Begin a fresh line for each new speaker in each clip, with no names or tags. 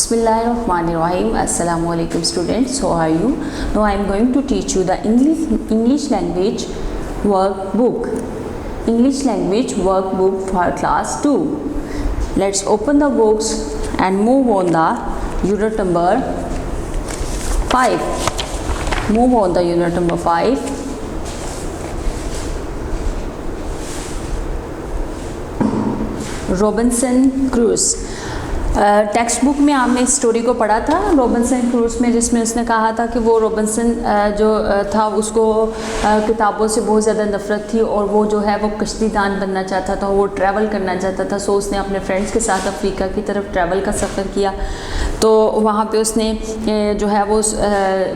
Bismillahirrahmanirrahim. Assalamu alaikum students. How are you? Now I am going to teach you the English language workbook. English language workbook for class 2. Let's open the books and move on the unit number 5. Move on the unit number 5. Robinson cruise. Text book में आपने इस story को पढ़ा था Robinson cruise में, जिसमें उसने कहा था कि वो रॉबिन्सन जो था उसको किताबों से बहुत ज़्यादा नफ़रत थी और वो जो है वो कश्तीदान बनना चाहता था, वो ट्रैवल करना चाहता था। सो उसने अपने फ्रेंड्स के साथ अफ्रीका की तरफ ट्रैवल का सफ़र किया। तो वहाँ पे उसने जो है वो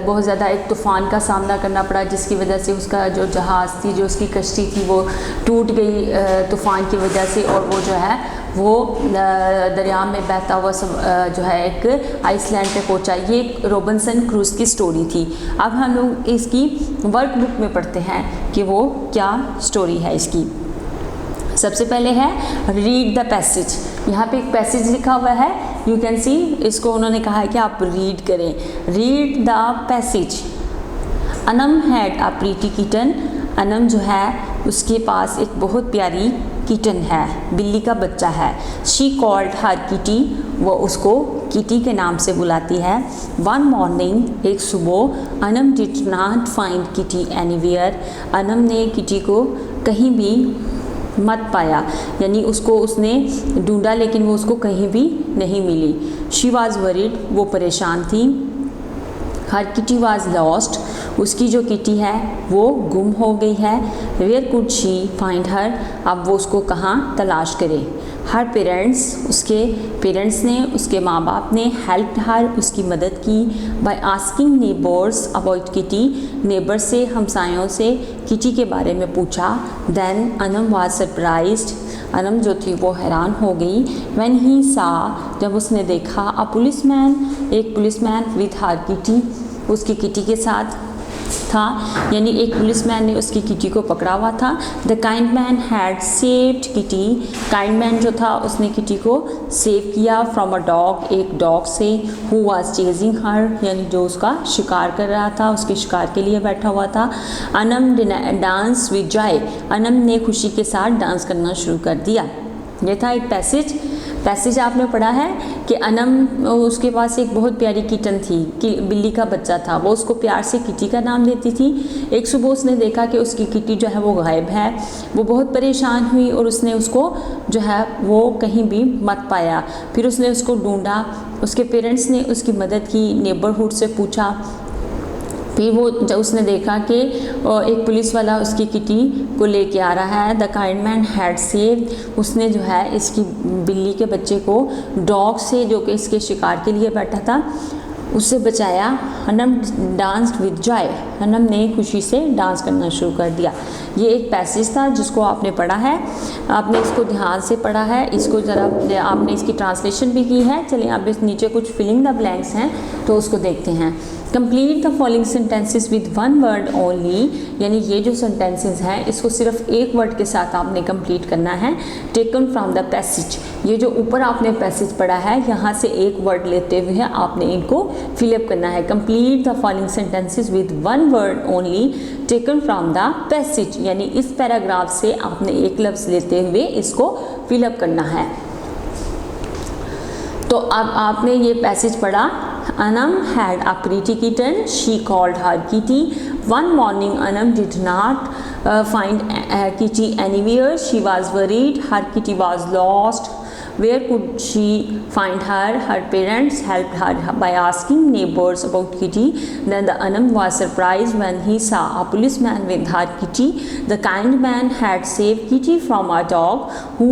बहुत ज़्यादा एक तूफ़ान का सामना करना पड़ा, जिसकी वजह से उसका जो जहाज़ थी, जो उसकी कश्ती थी, वो टूट गई तूफ़ान की वजह से, और वो जो है वो दरिया में बहता हुआ जो है एक आइसलैंड पे पहुंचा। ये एक रॉबिन्सन क्रूज की स्टोरी थी। अब हम लोग इसकी वर्कबुक में पढ़ते हैं कि वो क्या स्टोरी है इसकी। सबसे पहले है रीड द पैसेज। यहाँ पे एक पैसेज लिखा हुआ है, यू कैन सी। इसको उन्होंने कहा है कि आप रीड करें। Read the passage. Anam had a pretty kitten. Anam जो है उसके पास एक बहुत प्यारी किटन है, बिल्ली का बच्चा है। She called her kitty. वो उसको किटी के नाम से बुलाती है। वन मॉर्निंग, एक सुबह, Anam did not find kitty anywhere. Anam ने किटी को कहीं भी मत पाया, यानी उसको उसने ढूंढा लेकिन वो उसको कहीं भी नहीं मिली। She was worried. वो परेशान थी। Her kitty was lost. उसकी जो किटी है वो गुम हो गई है। Where could she find her. अब वो उसको कहाँ तलाश करे। हर पेरेंट्स, उसके पेरेंट्स ने, उसके माँ बाप ने हेल्प हर, उसकी मदद की। By asking neighbours about kitty. Neighbour से, हमसायों से किटी के बारे में पूछा। Then Anam was surprised. Anam जो थी वो हैरान हो गई। व्हेन ही सा, जब उसने देखा, अ पुलिसमैन, एक पुलिसमैन विद हर किटी, उसकी किटी के साथ था, यानी एक पुलिसमैन ने उसकी किटी को पकड़ा हुआ था। The kind man had saved kitty. Kind man जो था उसने किटी को सेव किया फ्रॉम अ डॉग, एक डॉग से, हु वाज चेजिंग हर, यानी जो उसका शिकार कर रहा था, उसके शिकार के लिए बैठा हुआ था। Anam dance with Joy. Anam ने खुशी के साथ डांस करना शुरू कर दिया। ये था एक पैसेज आपने पढ़ा है कि अनम, उसके पास एक बहुत प्यारी किटन थी, कि बिल्ली का बच्चा था। वो उसको प्यार से किटी का नाम देती थी। एक सुबह उसने देखा कि उसकी किटी जो है वो गायब है। वो बहुत परेशान हुई और उसने उसको जो है वो कहीं भी मत पाया। फिर उसने उसको ढूंढा। उसके पेरेंट्स ने उसकी मदद की, नेबरहुड से पूछा। फिर वो जब उसने देखा कि एक पुलिस वाला उसकी किटी को लेके आ रहा है। The kind man had saved. उसने जो है इसकी बिल्ली के बच्चे को डॉग से, जो कि इसके शिकार के लिए बैठा था, उससे बचाया। Anam danced with Joy. Anam ने खुशी से डांस करना शुरू कर दिया। ये एक पैसेज था जिसको आपने पढ़ा है, आपने इसको ध्यान से पढ़ा है। इसको ज़रा आपने इसकी ट्रांसलेशन भी की है। चलिए अब इस नीचे कुछ फिलिंग द ब्लैंक्स हैं तो उसको देखते हैं। Complete the following sentences with one word only, यानी ये जो सेंटेंसेस हैं इसको सिर्फ एक वर्ड के साथ आपने कंप्लीट करना है। Taken from the passage. ये जो ऊपर आपने पैसेज पढ़ा है, यहाँ से एक वर्ड लेते हुए आपने इनको फिलअप करना है। Complete the following sentences with one word only taken from the passage, यानी इस पैराग्राफ से आपने एक लफ्ज़ लेते हुए इसको फिलअप करना है। तो अब आपने ये पैसेज पढ़ा। Anam had a pretty kitten. She called her Kitty. One morning, Anam did not find Kitty anywhere. She was worried. Her kitty was lost. Where could she find her? Her parents helped her by asking neighbors about Kitty. Then the Anam was surprised when he saw a policeman with her kitty. The kind man had saved Kitty from a dog who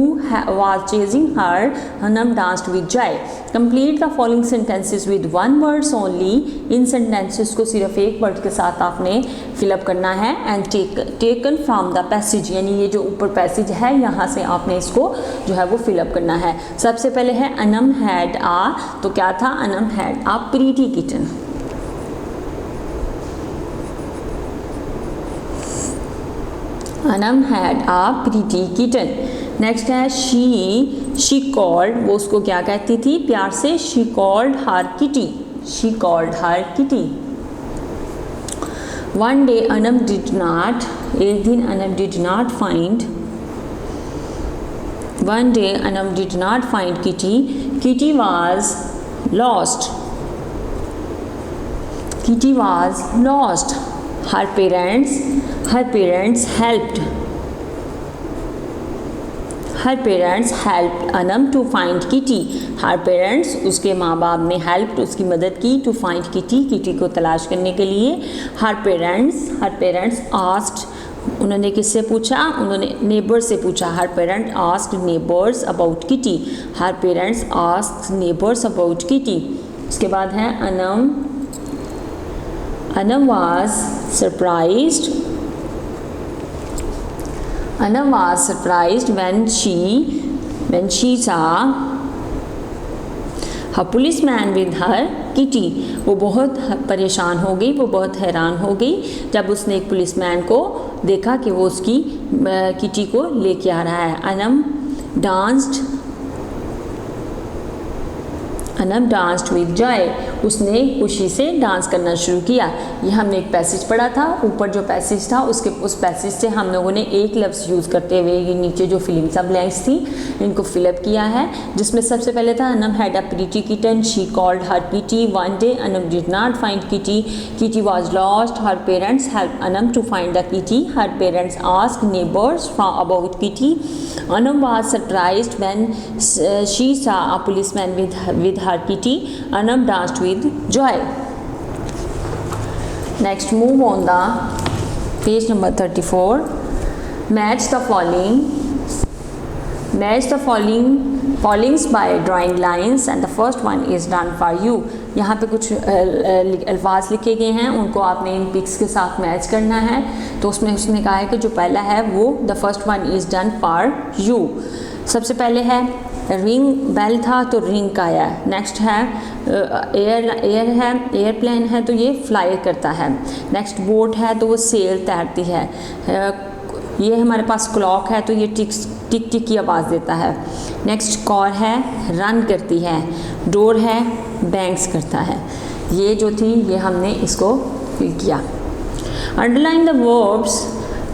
was chasing her. Anam danced with joy. Complete the following sentences with one words only. In sentences को सिर्फ एक word के साथ आपने fill up करना है। And taken from the passage, यानी ये जो ऊपर पैसेज है यहाँ से आपने इसको जो है वो फिलअप करना है। सबसे पहले है अनम हैड आ, तो क्या था? Anam had a pretty kitten. Anam had a pretty kitten. Next है शी कॉल्ड, वो उसको क्या कहती थी प्यार से, she called her kitty, she called her kitty. One day Anam did not, एक दिन Anam did not find, one day Anam did not find kitty, kitty was lost, kitty was lost. her parents helped Anam to find kitty, her parents उसके माँ बाप ने help उसकी मदद की, to find kitty, kitty को तलाश करने के लिए। हर पेरेंट्स आस्क्ड, उन्होंने किससे पूछा, उन्होंने नेबर से पूछा। Her parent asked neighbours about Kitty, her parents asked neighbours about Kitty. उसके बाद है Anam was surprised when she saw her policeman with her kitty, वो बहुत परेशान हो गई, वो बहुत हैरान हो गई जब उसने एक पुलिसमैन को देखा कि वो उसकी किटी को लेके आ रहा है। अनम डांस्ड विद जॉय, उसने खुशी से डांस करना शुरू किया। ये हमने एक पैसेज पढ़ा था, ऊपर जो पैसेज था उस पैसेज से हम लोगों ने एक लफ्ज़ यूज़ करते हुए ये नीचे जो फिलिंग सा ब्लैंक्स थी इनको फिलअप किया है, जिसमें सबसे पहले था Anam had a pretty kitten, she called her kitty, one day Anam did not find kitty, kitty was lost, her parents help Anam to find the kitty, her parents ask neighbours about kitty, Anam was surprised when she saw a policeman with her kitty, Anam danced with joy. Next, move on the page number 34. Match the followings by drawing lines and the first one is done for you. यहाँ पे कुछ अल्फाज लिखे गए हैं, उनको आपने इन pics के साथ मैच करना है। तो उसमें उसने कहा है कि जो पहला है वो the first one is done for you. सबसे पहले है रिंग, बेल था तो रिंग का आया। नेक्स्ट है एयरप्लेन है तो ये फ्लाई करता है। नेक्स्ट बोट है तो वो सेल तैरती है। ये हमारे पास क्लॉक है तो ये टिक टिक की आवाज़ देता है। नेक्स्ट कार है रन करती है। डोर है बैंक्स करता है। ये जो थी ये हमने इसको फिल किया। अंडरलाइन द वर्ब्स,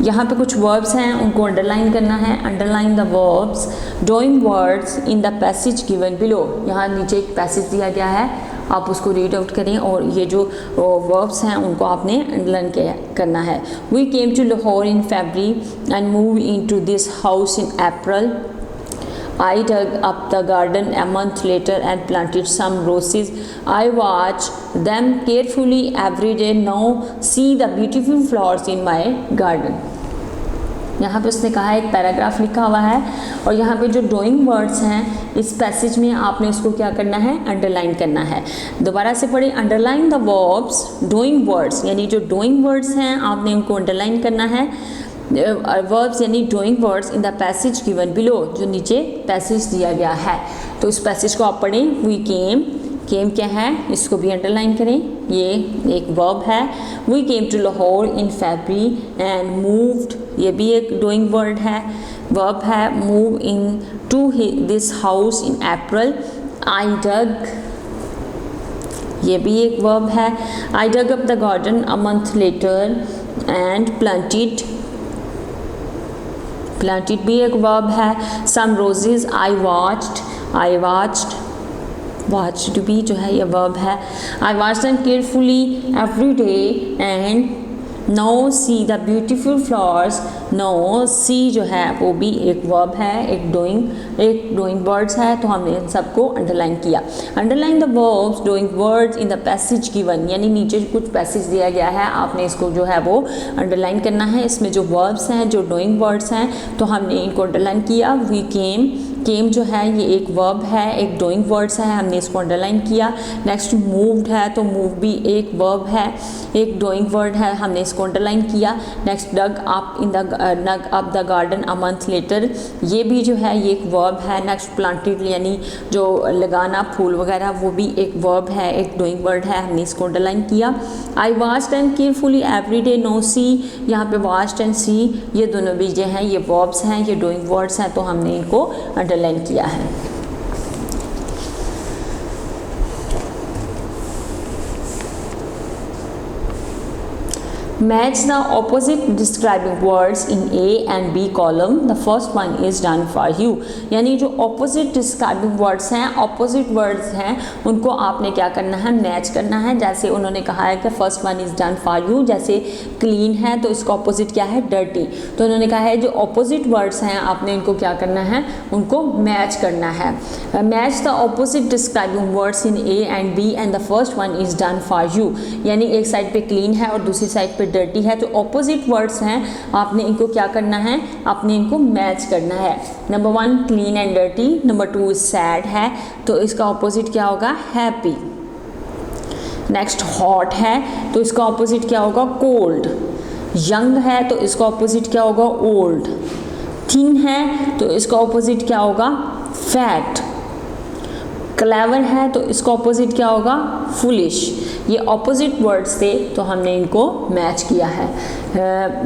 यहाँ पे कुछ वर्ब्स हैं उनको अंडरलाइन करना है। Underline the verbs doing words in the passage given below. यहाँ नीचे एक पैसेज दिया गया है, आप उसको रीड आउट करें और ये जो वर्ब्स हैं उनको आपने अंडरलाइन करना है। We came to Lahore in February and move in to this house in April. I dug up the garden a month later and planted some roses. I watch them carefully every day. Now see the beautiful flowers in my garden. यहाँ पे उसने कहा है, एक paragraph लिखा हुआ है और यहाँ पे जो डूइंग वर्ड्स हैं इस पैसेज में आपने उसको क्या करना है, अंडरलाइन करना है। दोबारा से पढ़े, underline the verbs doing words, यानी जो डूइंग वर्ड्स हैं आपने उनको अंडरलाइन करना है। वर्ब्स यानी doing words in the passage given below, जो नीचे पैसेज दिया गया है। तो इस पैसेज को आप पढ़ें। वी केम, केम क्या है इसको भी अंडरलाइन करें, ये एक वर्ब है। We came to Lahore in February and moved, ये भी एक डूइंग वर्ड है, वर्ब है। Move in to this house in April. I dug, ये भी एक वर्ब है। I dug up the garden a month later and planted, planted भी एक वर्ब है। Some roses I watched, watched भी जो है ये वर्ब है। I watch them carefully every day and no see the beautiful flowers. No सी जो है वो भी एक वर्ब है, एक डूइंग वर्ड्स है, तो हमने इन सबको अंडरलाइन किया। Underline the verbs doing words in the passage given, यानी नीचे कुछ पैसेज दिया गया है, आपने इसको जो है वो अंडरलाइन करना है। इसमें जो वर्ब्स हैं, जो डूइंग वर्ड्स हैं, तो हमने इनको अंडरलाइन किया। वी केम, केम जो है ये एक वर्ब है, एक डूइंग वर्ड्स है, हमने इसको अंडरलाइन किया। नेक्स्ट मूव्ड है, तो मूव भी एक वर्ब है, एक डूइंग वर्ड है, हमने इसको अंडरलाइन किया। Next dug up the garden a month later, ये भी जो है ये एक वर्ब है। नेक्स्ट प्लांटेड यानी जो लगाना फूल वगैरह, वो भी एक वर्ब है, एक डूइंग वर्ड है, हमने इसको अंडरलाइन किया। I watched and carefully every day, no see, यहाँ पे वॉच्ड एंड सी ये दोनों भी जो हैं ये वर्ब्स हैं, ये डूइंग वर्ड्स हैं, तो हमने इनको अंडरलाइन किया है। Match the opposite describing words in A and B column. The first one is done for you. यानी जो opposite describing words हैं, opposite words हैं, उनको आपने क्या करना है, मैच करना है। जैसे उन्होंने कहा है कि first one is done for you, जैसे clean है तो इसका opposite क्या है, dirty। तो उन्होंने कहा है जो opposite words हैं आपने इनको क्या करना है, उनको मैच करना है। Match the opposite describing words in A and B and the first one is done for you। यानी एक साइड पे clean है और दूसरी साइड पे डर्टी है, तो ऑपोजिट वर्ड्स हैं, आपने इनको क्या करना है, आपने इनको मैच करना है। Number 1 clean and dirty, number 2 sad है, तो इसका ऑपोजिट क्या होगा, हैप्पी। नेक्स्ट हॉट है, तो इसका ऑपोजिट क्या होगा, कोल्ड। यंग है, तो इसका ऑपोजिट क्या होगा, ओल्ड। थिन है, तो इसका ऑपोजिट क्या होगा, फैट। क्लेवर है, तो इसका ऑपोजिट क्या होगा, फुलिश। ये ऑपोजिट वर्ड्स थे, तो हमने इनको मैच किया है।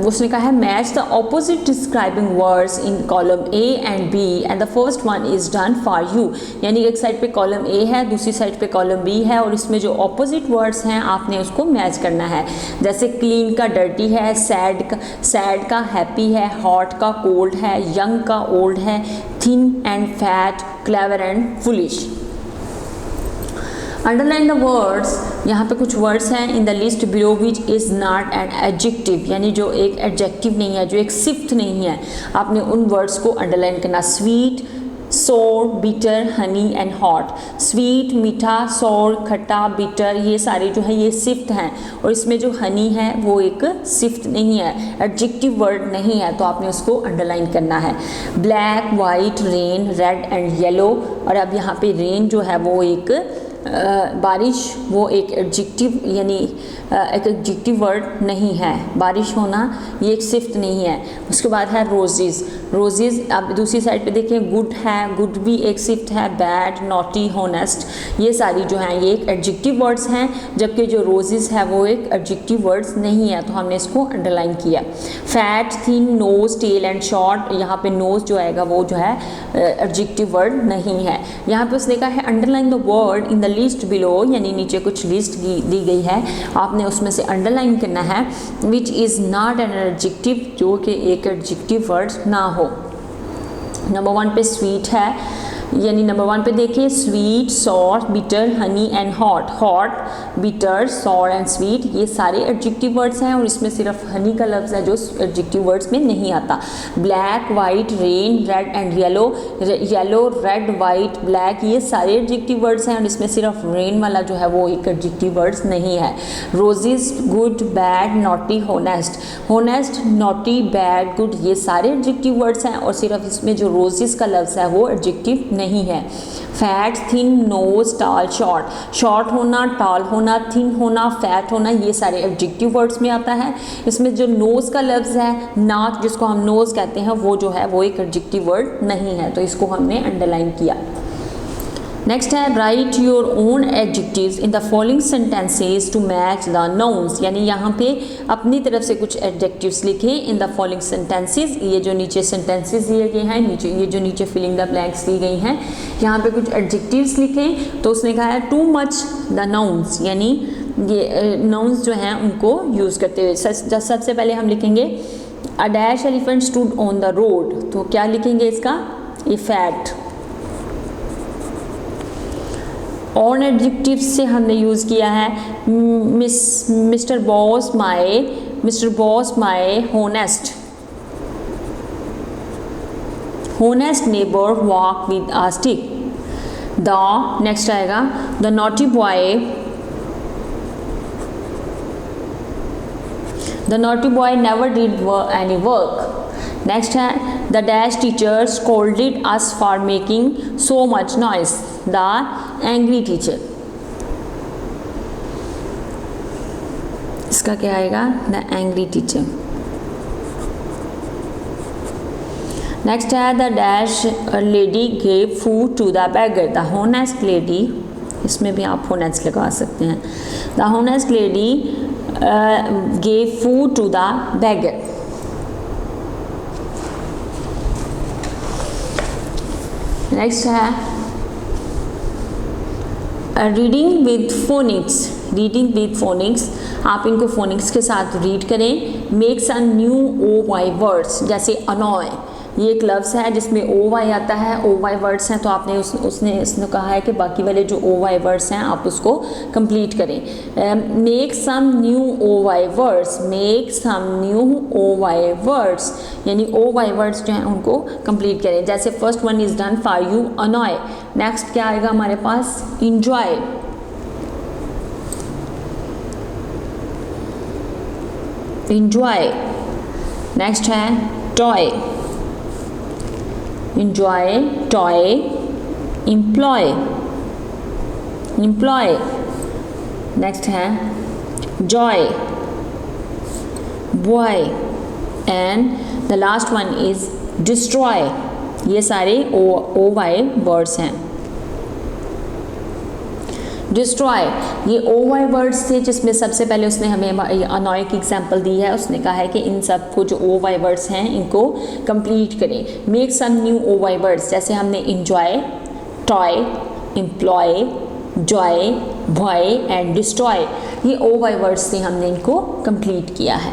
उसने कहा है match the opposite describing words in column A and B and the first one is done for you. यानी एक साइड पे कॉलम ए है, दूसरी साइड पे कॉलम बी है, और इसमें जो ऑपोजिट वर्ड्स हैं आपने उसको मैच करना है। जैसे क्लीन का डर्टी है, सैड का हैप्पी है, हॉट का कोल्ड है, यंग का ओल्ड है, thin and fat, clever and foolish. Underline the words, यहाँ पे कुछ वर्ड्स हैं in the list below which is not an adjective, यानी जो एक एडजेक्टिव नहीं है, जो एक सिफ्त नहीं है, आपने उन वर्ड्स को अंडरलाइन करना। स्वीट, सोर, bitter, honey and hot. Sweet मीठा, सोर खट्टा, बिटर, ये सारे जो है ये सिफ्त हैं, और इसमें जो हनी है वो एक सिफ्त नहीं है, एडजेक्टिव वर्ड नहीं है, तो आपने उसको अंडरलाइन करना है। Black, white, rain, red and yellow, और अब यहाँ पे रेन जो है वो एक बारिश, वो एक एडजेक्टिव यानी एक एडजेक्टिव वर्ड नहीं है, बारिश होना ये एक सिफ्त नहीं है। उसके बाद है रोजेज़। रोजेज़ अब दूसरी साइड पे देखें, गुड है, गुड भी एक सिफ्त है, बैड, नॉटी, हॉनेस्ट, ये सारी जो हैं ये एक एडजेक्टिव वर्ड्स हैं, जबकि जो रोजेज़ है वो एक एडजेक्टिव वर्ड्स नहीं है, तो हमने इसको अंडरलाइन किया। Fat, thin, nose, tail and short, यहाँ पे नोज जो आएगा वो जो है एडजेक्टिव वर्ड नहीं है। यहाँ पे उसने कहा है underline the word in the list below, यानी नीचे कुछ लिस्ट दी गई है, आपने उसमें से अंडरलाइन करना है which is not an adjective, जो कि एक एडजेक्टिव वर्ड ना हो। नंबर 1 पे स्वीट है, यानी नंबर 1 पे देखिए sweet, sour, bitter, honey and hot. Hot, bitter, sour and sweet ये सारे एडजेक्टिव वर्ड्स हैं, और इसमें सिर्फ हनी का लफ्ज़ है जो एडजेक्टिव वर्ड्स में नहीं आता। Black, white, rain, red and yellow, yellow, red, white, black ये सारे एडजेक्टिव वर्ड्स हैं, और इसमें सिर्फ रेन वाला जो है वो एक एडजेक्टिव वर्ड्स नहीं है। Roses, good, bad, naughty, honest. Honest, naughty, bad, good ये सारे एडजेक्टिव वर्ड्स हैं, और सिर्फ इसमें जो रोजेस का लफ्ज़ है वो एडजेक्टिव नहीं है। फैट, थिन, नोज, टाल, शॉर्ट। शॉर्ट होना, टाल होना, थिन होना, फैट होना ये सारे एडजेक्टिव वर्ड्स में आता है। इसमें जो नोज़ का लफ्ज़ है, नाक जिसको हम नोज़ कहते हैं, वो जो है वो एक एडजेक्टिव वर्ड नहीं है, तो इसको हमने अंडरलाइन किया। नेक्स्ट है write your own adjectives in the following sentences to match the nouns, यानी यहाँ पे अपनी तरफ से कुछ एडजेक्टिव्स लिखें इन द फॉलोइंग सेंटेंसेस। ये जो नीचे सेंटेंसेस दिए गए हैं, ये जो नीचे फिलिंग द ब्लैंक्स दी गई हैं, यहाँ पे कुछ एडजेक्टिव्स लिखें। तो उसने कहा है टू मच द नाउन्स, यानी ये नाउन्स जो हैं उनको यूज़ करते हुए सबसे पहले हम लिखेंगे a dash elephant stood on the road, तो क्या लिखेंगे इसका, ए फैट। ऑन एडजेक्टिव से हमने यूज़ किया है mister boss my honest. Honest neighbour walk with a stick. The next आएगा the naughty boy, the naughty boy never did any work. Next है the dash teacher scolded us for making so much noise, the angry teacher. इसका क्या आएगा, the angry teacher. Next है the dash lady gave food to the beggar, the honest lady, इसमें भी आप honest लगा सकते हैं, the honest lady gave food to the beggar. Next है reading with phonics, reading with phonics, आप इनको फोनिक्स के साथ रीड करें। Make some new O Y words, जैसे अनॉय, ये एक लफ्ज़ है जिसमें ओ वाई आता है, ओ वाई वर्ड्स हैं, तो आपने उसने कहा है कि बाकी वाले जो ओ वाई वर्ड्स हैं आप उसको कंप्लीट करें। Make some new O Y words, make some new O Y words, यानी ओ वाई वर्ड्स जो हैं उनको कंप्लीट करें। जैसे first one is done for you, अनॉय। Next क्या आएगा हमारे पास, इंजॉय, इंजॉय। नेक्स्ट है toy, enjoy, toy, employ, employ। Next है joy, boy, and the last one is destroy। ये सारे ओ वाई वर्ड्स हैं। डिस्ट्रॉय, ये ओ वाई वर्ड्स थे जिसमें सबसे पहले उसने हमें अनॉय की एग्जांपल दी है। उसने कहा है कि इन सब को जो ओ वाई वर्ड्स हैं इनको कंप्लीट करें। Make some new O Y words, जैसे हमने enjoy, toy, employ, joy, boy and destroy, ये ओ वाई वर्ड्स थे, हमने इनको कंप्लीट किया है।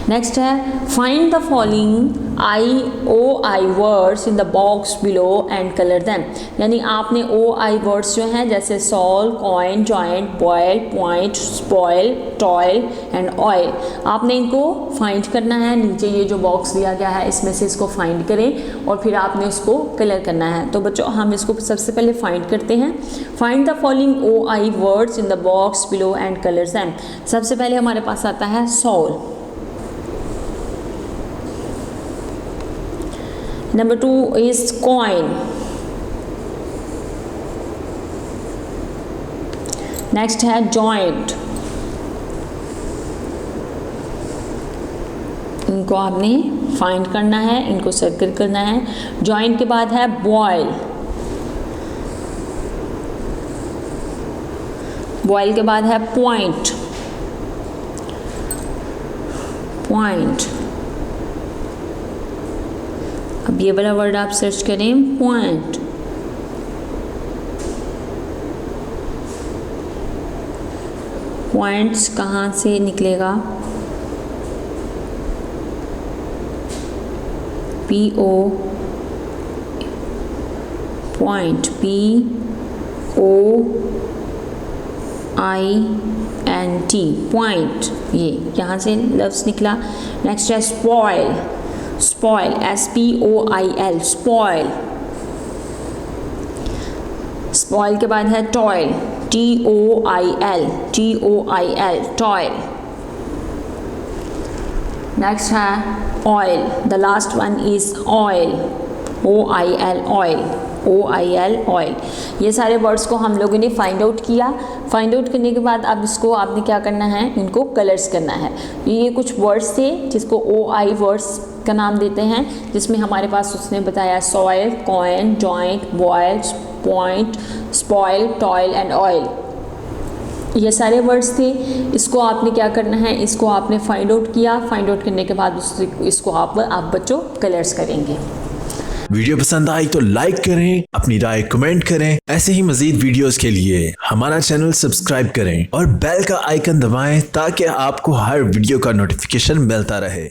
नेक्स्ट है find the following I words in the box below and colour them, यानी आपने ओ आई वर्ड्स जो हैं जैसे soil, coin, joint, boil, point, spoil, toil and oil, आपने इनको फाइंड करना है। नीचे ये जो बॉक्स दिया गया है इसमें से इसको फाइंड करें और फिर आपने उसको कलर करना है। तो बच्चों हम इसको सबसे पहले फाइंड करते हैं। Find the following O I words in the box below and colours them. सबसे पहले हमारे पास आता है soil, number 2 is coin, next है joint, इनको आपने फाइंड करना है, इनको सर्कल करना है। joint के बाद है boil, boil के बाद है point, point, अब ये वाला वर्ड आप सर्च करें पॉइंट। पॉइंट्स कहाँ से निकलेगा, P O point, P O I N T, point, ये यहाँ से लफ्ज़ निकला। नेक्स्ट है spoil, spoil, S P O I L, spoil. Spoil के बाद है toil, T O I L, T O I L, toil. Next है oil, the last one is oil, O I L, oil, O I L, oil. ये सारे words को हम लोगों ने फाइंड आउट किया। फाइंड आउट करने के बाद अब इसको आपने क्या करना है, इनको कलर्स करना है। ये कुछ वर्ड्स थे जिसको ओ आई वर्ड्स का नाम देते हैं, जिसमें हमारे पास उसने बताया soil, coin, joint, boil, point, spoil, toil and oil. ये सारे वर्ड्स थे। इसको आपने क्या करना है, इसको आपने फाइंड आउट किया। फाइंड आउट करने के बाद इसको आप बच्चों कलर्स करेंगे।
वीडियो पसंद आई तो लाइक करें, अपनी राय कमेंट करें। ऐसे ही मजीद वीडियोस के लिए हमारा चैनल सब्सक्राइब करें और बेल का आइकन दबाएं ताकि आपको हर वीडियो का नोटिफिकेशन मिलता रहे।